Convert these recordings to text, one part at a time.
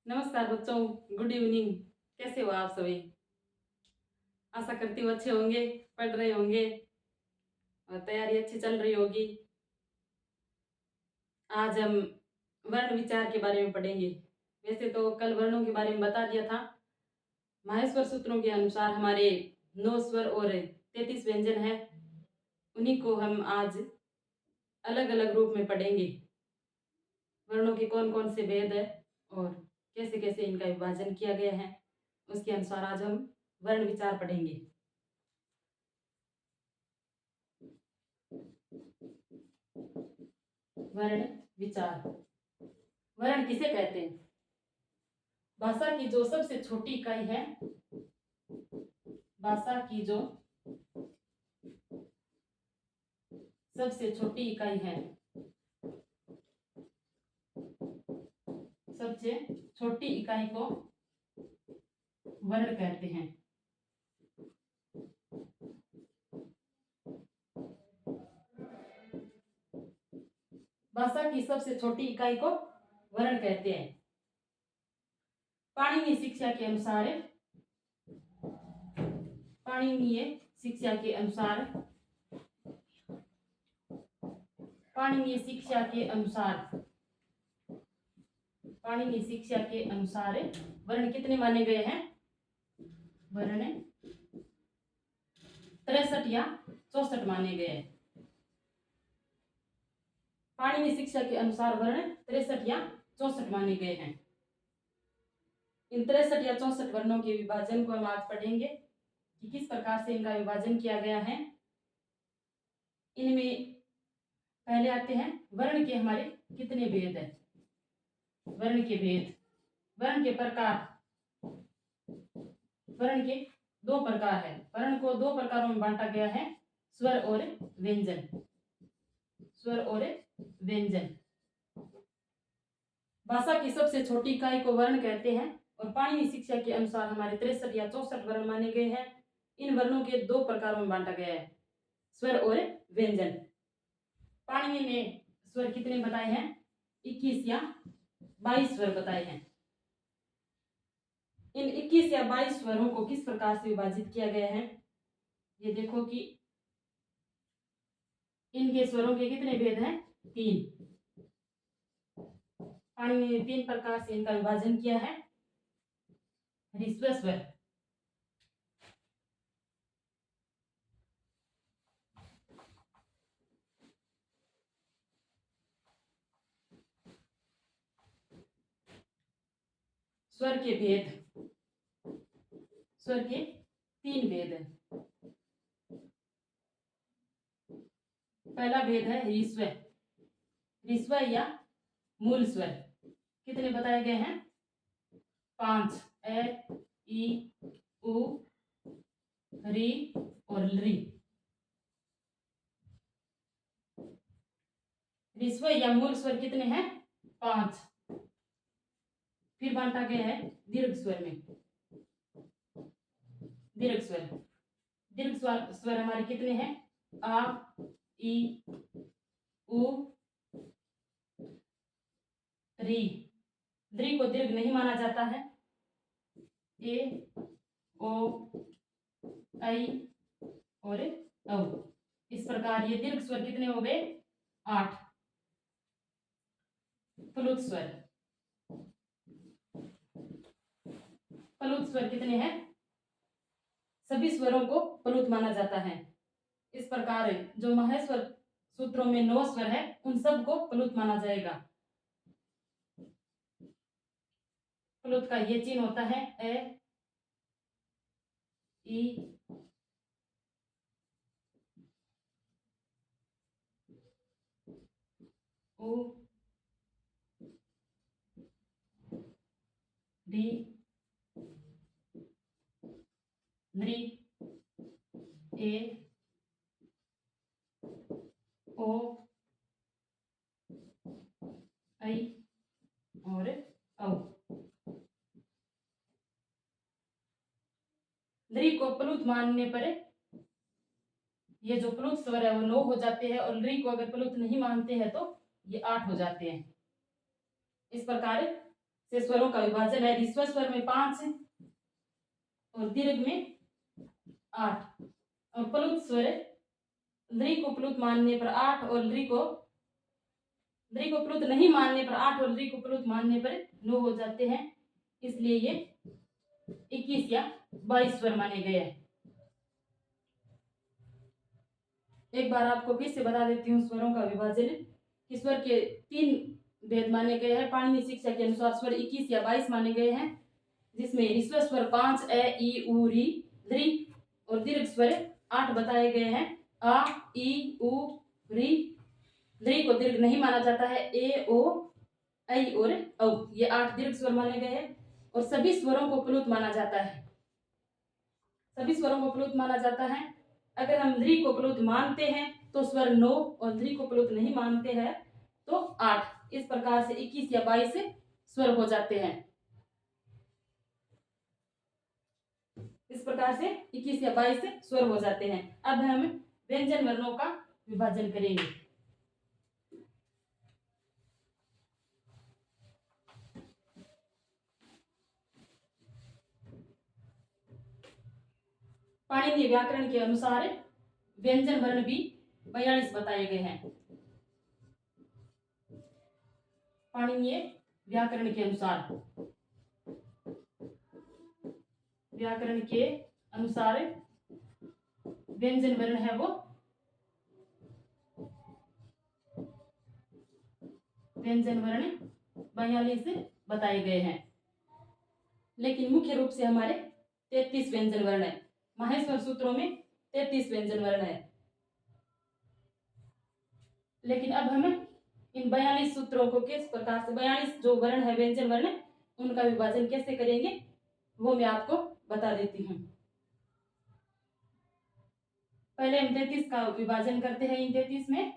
नमस्कार बच्चों। Good evening. कैसे हो आप सभी? आशा करती हूँ अच्छे होंगे, पढ़ रहे होंगे और तैयारी अच्छी चल रही होगी। आज हम वर्ण विचार के बारे में पढ़ेंगे। वैसे तो कल वर्णों के बारे में बता दिया था। माहेश्वर सूत्रों के अनुसार हमारे 9 स्वर और 33 व्यंजन है। उन्हीं को हम आज अलग अलग रूप में पढ़ेंगे। वर्णों के कौन कौन से भेद है और कैसे कैसे इनका विभाजन किया गया है, उसके अनुसार आज हम वर्ण विचार पढ़ेंगे। वर्ण विचार। वर्ण किसे कहते हैं? भाषा की जो सबसे छोटी इकाई है, भाषा की जो सबसे छोटी इकाई है, सबसे छोटी इकाई को वर्ण कहते हैं। भाषा की सबसे छोटी इकाई को वर्ण कहते हैं। पाणिनीय शिक्षा के अनुसार, पाणिनीय शिक्षा के अनुसार, पाणिनीय शिक्षा के अनुसार, पाणिनीय शिक्षा के अनुसार वर्ण कितने माने गए हैं? वर्ण 63 या 64 माने गए हैं। पाणिनीय शिक्षा के अनुसार वर्ण 63 या 64 माने गए हैं। इन 63 या 64 वर्णों के विभाजन को हम आज पढ़ेंगे कि किस प्रकार से इनका विभाजन किया गया है। इनमें पहले आते हैं वर्ण के हमारे कितने भेद है। वर्ण के भेद, वर्ण के प्रकार। वर्ण के 2 प्रकार है। वर्ण को 2 प्रकारों में बांटा गया है, स्वर और व्यंजन। स्वर और व्यंजन। भाषा की सबसे छोटी इकाई को वर्ण कहते हैं और पाणिनीय शिक्षा के अनुसार हमारे 63 या 64 वर्ण माने गए हैं। इन वर्णों के 2 प्रकारों में बांटा गया है, स्वर और व्यंजन। पाणिनि ने स्वर कितने बताए हैं? 21 या 22 स्वर बताए हैं। इन 21 या 22 स्वरों को किस प्रकार से विभाजित किया गया है, ये देखो कि इनके स्वरों के कितने भेद हैं? 3। पाणिनि ने 3 प्रकार से इनका विभाजन किया है। ह्रस्व स्वर, स्वर के भेद, स्वर के 3 भेद हैं। पहला भेद है ह्रस्व। ह्रस्व या मूल स्वर कितने बताए गए हैं? 5। ए, ई, उ, री और री। ह्रस्व या मूल स्वर कितने हैं? 5। फिर बांटा गया है दीर्घ स्वर में। दीर्घ स्वर, दीर्घ स्वर हमारे कितने हैं? आ, ई, उ, री। री को दीर्घ नहीं माना जाता है। ए, ओ, आई और औ। इस प्रकार ये दीर्घ स्वर कितने हो गए? 8। प्लुत स्वर, प्लुत स्वर कितने हैं? सभी स्वरों को प्लुत माना जाता है। इस प्रकार जो माहेश्वर सूत्रों में 9 स्वर है, उन सब को प्लुत माना जाएगा। प्लुत का ये चिन्ह होता है ए, ई, उ, री, नृ, ए, ओ, आई और औ। नृ को प्लुत मानने पर ये जो प्लुत स्वर है वो 9 हो जाते हैं और नृ को अगर प्लुत नहीं मानते हैं तो ये 8 हो जाते हैं। इस प्रकार से स्वरों का विभाजन है। ह्रस्व स्वर में 5 और दीर्घ में 8 और प्लुत स्वर ली को प्लुत मानने पर 8 और ली को प्लुत नहीं मानने पर 8 और ली को प्लुत मानने पर 9 हो जाते हैं। इसलिए ये 21 या 22 स्वर माने गए हैं। एक बार आपको फिर से बता देती हूँ स्वरों का विभाजन कि स्वर के 3 भेद माने गए हैं। पाणिनि शिक्षा के अनुसार स्वर 21 या 22 माने गए हैं, जिसमें ह्रस्व स्वर 5 ए ई उ री री और दीर्घ स्वर 8 बताए गए हैं। आ ई उ री री को दीर्घ नहीं माना जाता है। ए ओ ऐ और औ ये 8 दीर्घ स्वर माने गए हैं और सभी स्वरों को प्लुत माना जाता है। सभी स्वरों को प्लुत माना जाता है। अगर हम ली को प्लुत मानते हैं तो स्वर 9 और ली को प्लुत नहीं मानते हैं तो 8। इस प्रकार से 21 या 22 स्वर हो जाते हैं। इस प्रकार से 21 या 22 स्वर हो जाते हैं। अब हम व्यंजन वर्णों का विभाजन करेंगे। पाणिनीय व्याकरण के अनुसार व्यंजन वर्ण भी 42 बताए गए हैं। पाणिनीय व्याकरण के अनुसार व्यंजन वर्ण है वो व्यंजन वर्ण 42 बताए गए हैं। लेकिन मुख्य रूप से हमारे 33 व्यंजन वर्ण है। माहेश्वर सूत्रों में 33 व्यंजन वर्ण है। लेकिन अब हम इन 42 सूत्रों को किस प्रकार से 42 जो वर्ण है व्यंजन वर्ण उनका विभाजन कैसे करेंगे वो मैं आपको बता देती हूँ। पहले हम 33 का विभाजन करते हैं। इन 33 में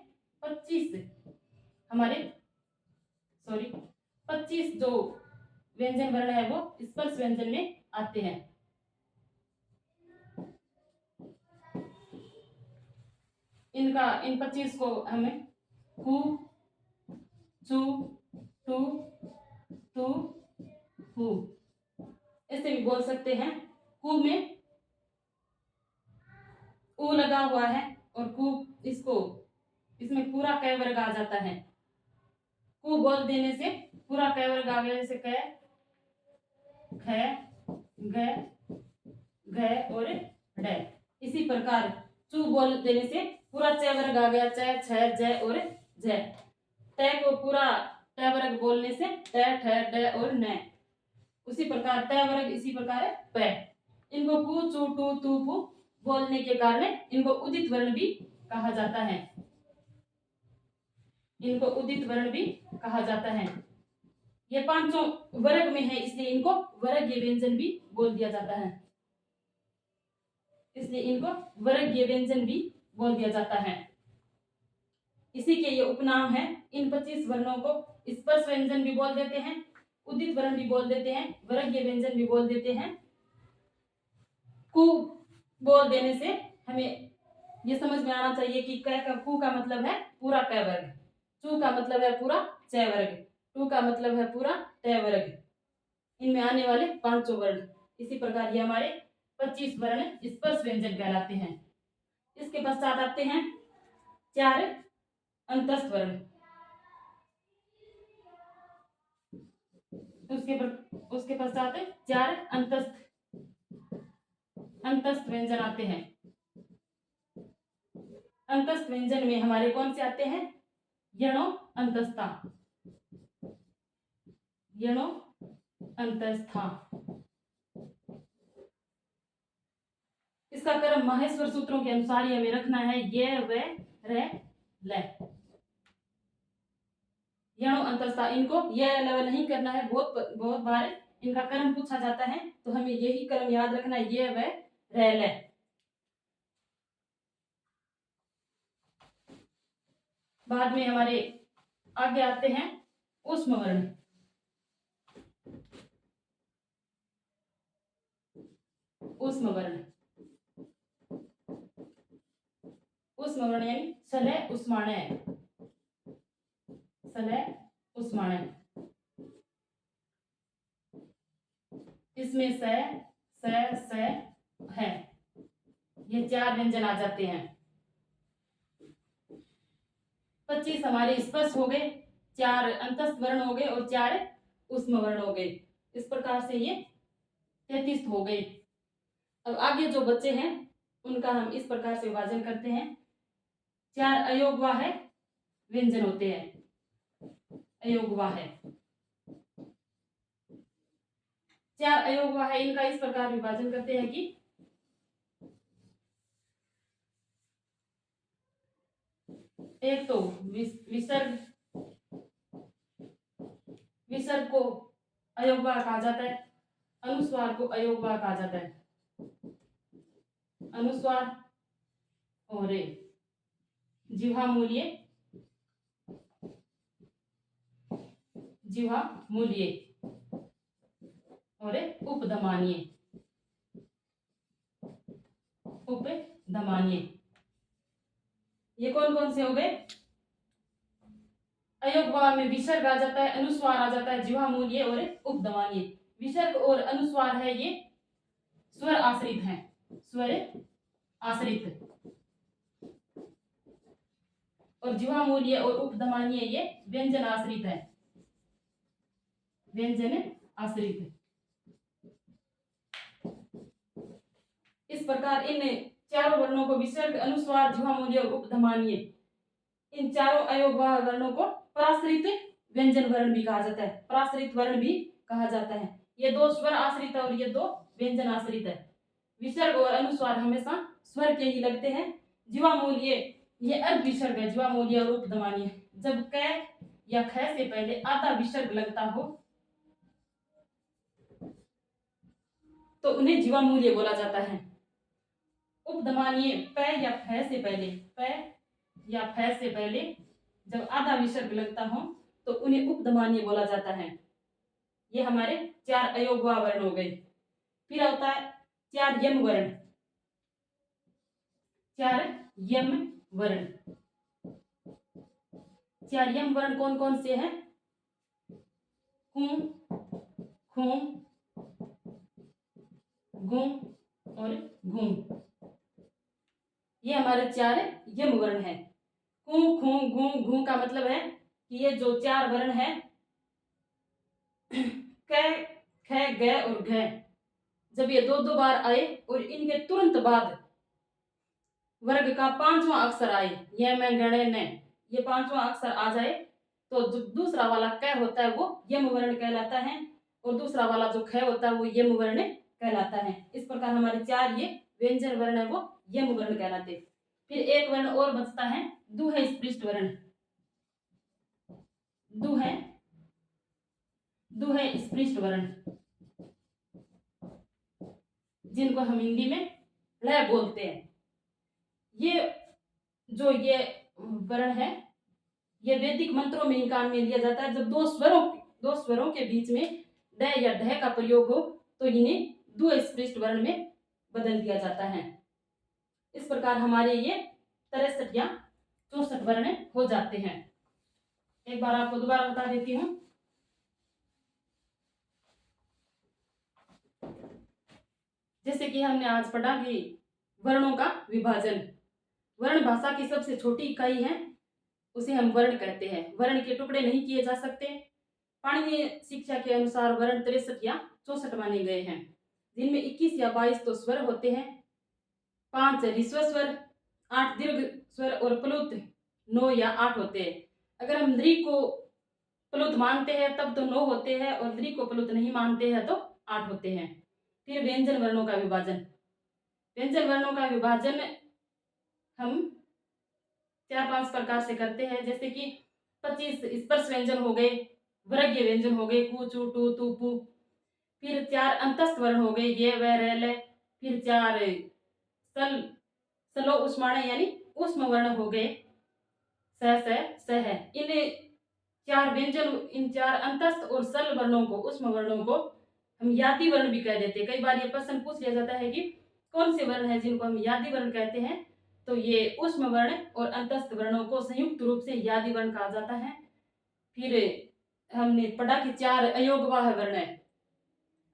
25 जो व्यंजन वर्ण है वो स्पर्श व्यंजन में आते हैं। इन 25 को हमें कु चु टू टू हु ऐसे भी बोल सकते हैं। कु में उ लगा हुआ है और कु इसमें पूरा कै वर्ग आ जाता है। कु बोल देने से पूरा कै वर्ग आ गया, जैसे कै ख ग घ और ड। इसी प्रकार चू बोल देने से पूरा च वर्ग आ गया, च छ ज और झ। ट को पूरा ट वर्ग बोलने से ट ठ ड और न। उसी प्रकार ट वर्ग इसी प्रकार प। इनको कु चू टू तू पू बोलने के कारण इनको उदित वर्ण भी कहा जाता है। इनको उदित वर्ण भी कहा जाता है। ये पांचों वर्ग में है, इसलिए इनको वर्गीय व्यंजन भी बोल दिया जाता है। इसलिए इनको वर्गीय व्यंजन भी बोल दिया जाता है। इसी के ये उपनाम है। इन 25 वर्णों को स्पर्श व्यंजन भी बोल देते हैं, उदित वर्ण भी बोल देते हैं, वर्गीय व्यंजन भी बोल देते हैं। कु बोल देने से हमें ये समझ में आना चाहिए कि क का कु का मतलब है पूरा क वर्ग, चू का मतलब है पूरा च वर्ग, टू का मतलब है पूरा ट वर्ग। इनमें आने वाले पांचों वर्ण। इसी प्रकार ये हमारे 25 वर्ण स्पर्श व्यंजन कहलाते हैं। इसके पश्चात आते हैं 4 अंतस्थ वर्ण। उसके पश्चात 4 अंतस्थ व्यंजन आते हैं। अंतस्थ व्यंजन में हमारे कौन से आते हैं? यणो अंतस्था, यणो अंतस्था। इसका क्रम माहेश्वर सूत्रों के अनुसार ही हमें रखना है। ये व र ल। यणो अंतस्था, इनको ये लेवल नहीं करना है। बहुत बार इनका क्रम पूछा जाता है तो हमें यही क्रम याद रखना है, ये व र ल। बाद में हमारे आगे आते हैं ऊष्म वर्ण। ऊष्म वर्ण यानी सलह उस्माणय, सलह उस्माणय। इसमें स है, ये 4 व्यंजन आ जाते हैं। 25 हमारे स्पर्श हो गए, 4 अंतस्थ वर्ण हो गए और 4 ऊष्म वर्ण हो गए। इस प्रकार से ये 33 हो गए। अब आगे जो बच्चे हैं उनका हम इस प्रकार से विभाजन करते हैं। 4 अयोगवाह व्यंजन होते हैं, अयोगवाह 4 अयोगवाह इनका इस प्रकार विभाजन करते हैं कि एक तो विसर्ग, विसर्ग को अयोगवाह कहा जाता है, अनुस्वार को अयोगवाह कहा जाता है। अनुस्वार और जिह्वा मूल्य, जिह्वा मूल्य और उपधमानीय, उपधमानीय। ये कौन कौन से हो गए? अयोगवाह में विसर्ग आ जाता है, अनुस्वार आ जाता है, जिह्वा मूल्य और उपधमानीय। विसर्ग और अनुस्वार है ये स्वर आश्रित हैं, स्वर आश्रित, और जिह्वा मूल्य और उपधमानीय ये व्यंजन आश्रित है, व्यंजन आश्रित। इस प्रकार इन चारों वर्णों को विसर्ग, अनुस्वार, जिह्वा मूल्य और उपधमानीय, इन चारों अयोगवाह वर्णों को पराश्रित व्यंजन वर्ण भी कहा जाता है, पराश्रित वर्ण भी कहा जाता है। ये 2 स्वर आश्रित है और ये 2 व्यंजन आश्रित है। विसर्ग और अनुस्वार हमेशा स्वर के ही लगते हैं। जिह्वा मूल्य ये अर्ध विसर्ग है, जिह्वा मूल्य और उपधमानीय। जब क या ख से पहले आधा विसर्ग लगता हो तो उन्हें जिह्वा मूल्य बोला जाता है। उपधमानीय प या फ से पहले, प या फ से पहले जब आधा विसर्ग लगता हो तो उन्हें उपधमानीय बोला जाता है। ये हमारे 4 अयोगवाह वर्ण हो गए। फिर होता है 4 यम वर्ण, 4 यम वर्ण। 4 यम वर्ण कौन कौन से हैं? कु, खु, गु और घुम। ये हमारे 4 यम वर्ण हैं। कु, खु, गु, घु का मतलब है कि ये जो 4 वर्ण हैं क, ख, ग और घ, जब ये 2-2 बार आए और इनके तुरंत बाद वर्ग का 5वां अक्षर आए, ये मैं गणे ने, ये 5वां अक्षर आ जाए तो जो दूसरा वाला क होता है वो यम वर्ण कहलाता है और दूसरा वाला जो ख होता है वो यम वर्ण कहलाता है। इस प्रकार हमारे 4 ये व्यंजन वर्ण है वो यम वर्ण कहलाते। फिर एक वर्ण और बचता है दुह स्पृष्ट वर्ण, दुह स्पृष्ट वर्ण, जिनको हम हिंदी में ल बोलते हैं। ये जो ये वर्ण है ये वैदिक मंत्रों में ही काम में लिया जाता है। जब 2 स्वरों के बीच में ड या ढ का प्रयोग हो तो इन्हें दुह स्पृष्ट वर्ण में बदल दिया जाता है। इस प्रकार हमारे ये 63 या 64 वर्ण हो जाते हैं। एक बार आपको दोबारा बता देती हूँ। जैसे कि हमने आज पढ़ा कि वर्णों का विभाजन, वर्ण भाषा की सबसे छोटी इकाई है, उसे हम वर्ण कहते हैं। वर्ण के टुकड़े नहीं किए जा सकते। पाणिनीय शिक्षा के अनुसार वर्ण 63 या 64 माने गए हैं, जिनमें 21 या 22 तो स्वर होते हैं, 5 ह्रस्व स्वर, 8 दीर्घ स्वर और प्लुत 9 या 8 होते हैं। अगर हम दृ को प्लुत मानते हैं तब तो 9 होते हैं और दृ को प्लुत नहीं मानते हैं तो 8 होते हैं। फिर व्यंजन वर्णों का विभाजन, व्यंजन वर्णों का विभाजन हम 4-5 प्रकार से करते हैं। जैसे कि 25 स्पर्श व्यंजन हो गए, वर्गीय व्यंजन हो गए, कु, चु, टू, तु, पु। फिर 4 अंतस्थ वर्ण हो गए, ये, व, र, ल। फिर 4 सल, सलो उष्माणे यानी उष्म वर्ण हो गए, स है। इन 4 व्यंजन, इन 4 अंतस्थ और सल वर्णों को, उष्म वर्णों को हम याति वर्ण भी कह देते हैं। कई बार ये प्रश्न पूछ लिया जाता है कि कौन से वर्ण है जिनको हम याति वर्ण कहते हैं, तो ये उष्म वर्ण और अंतस्थ वर्णों को संयुक्त रूप से यादि वर्ण कहा जाता है। फिर हमने पढ़ा कि 4 अयोगवाह वर्ण है,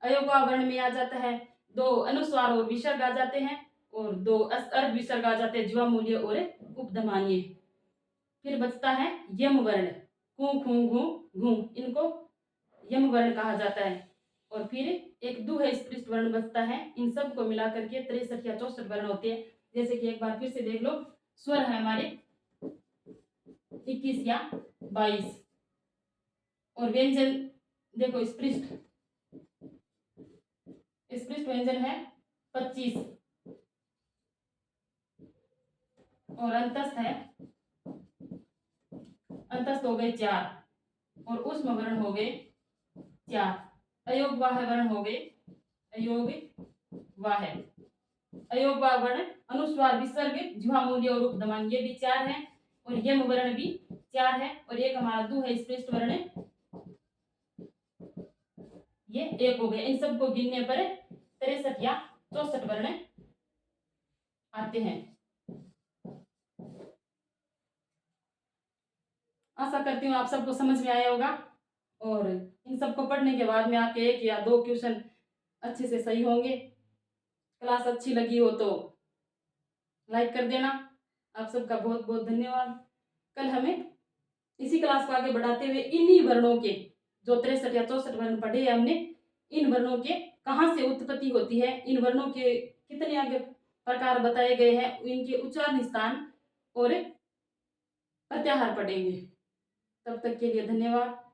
अयोगवा वर्ण में आ जाता है, 2 अनुस्वार और विसर्ग आ जाते हैं और 2 अर्ध विसर्ग आ जाते हैं, ज्वामूल्य और उपधमानीय। फिर बचता है यम वर्ण, कु खु घु घू, इनको यम वर्ण कहा जाता है। और फिर एक दुह स्पृष्ट वर्ण बचता है। इन सब को मिला करके 63 या 64 वर्ण होते हैं। जैसे कि एक बार फिर से देख लो, स्वर है हमारे 21 या 22 और व्यंजन देखो स्पृष्ट व्यंजन है 25 और अंतस्थ हो गए 4 और ऊष्म वर्ण हो गए 4। अयोगवाह वर्ण हो गए अयोगवाह वर्ण अनुस्वार विसर्ग ज्वामूल्य और उपधमान ये भी 4 है और यम वर्ण भी 4 है और एक हमारा दु है स्पृष्ट वर्ण ये 1 हो गया। इन सबको गिनने पर 63 या 64 वर्ण आते हैं। आशा करती हूँ आप सबको समझ में आया होगा और इन सबको पढ़ने के बाद में आपके 1 या 2 क्वेश्चन अच्छे से सही होंगे। क्लास अच्छी लगी हो तो लाइक कर देना। आप सबका बहुत बहुत धन्यवाद। कल हमें इसी क्लास को आगे बढ़ाते हुए इन्हीं वर्णों के जो 63 या 64 वर्ण पढ़े हैं हमने, इन वर्णों के कहाँ से उत्पत्ति होती है, इन वर्णों के कितने आगे प्रकार बताए गए हैं, इनके उच्चारण स्थान और प्रत्याहार पढ़ेंगे। तब तक के लिए धन्यवाद।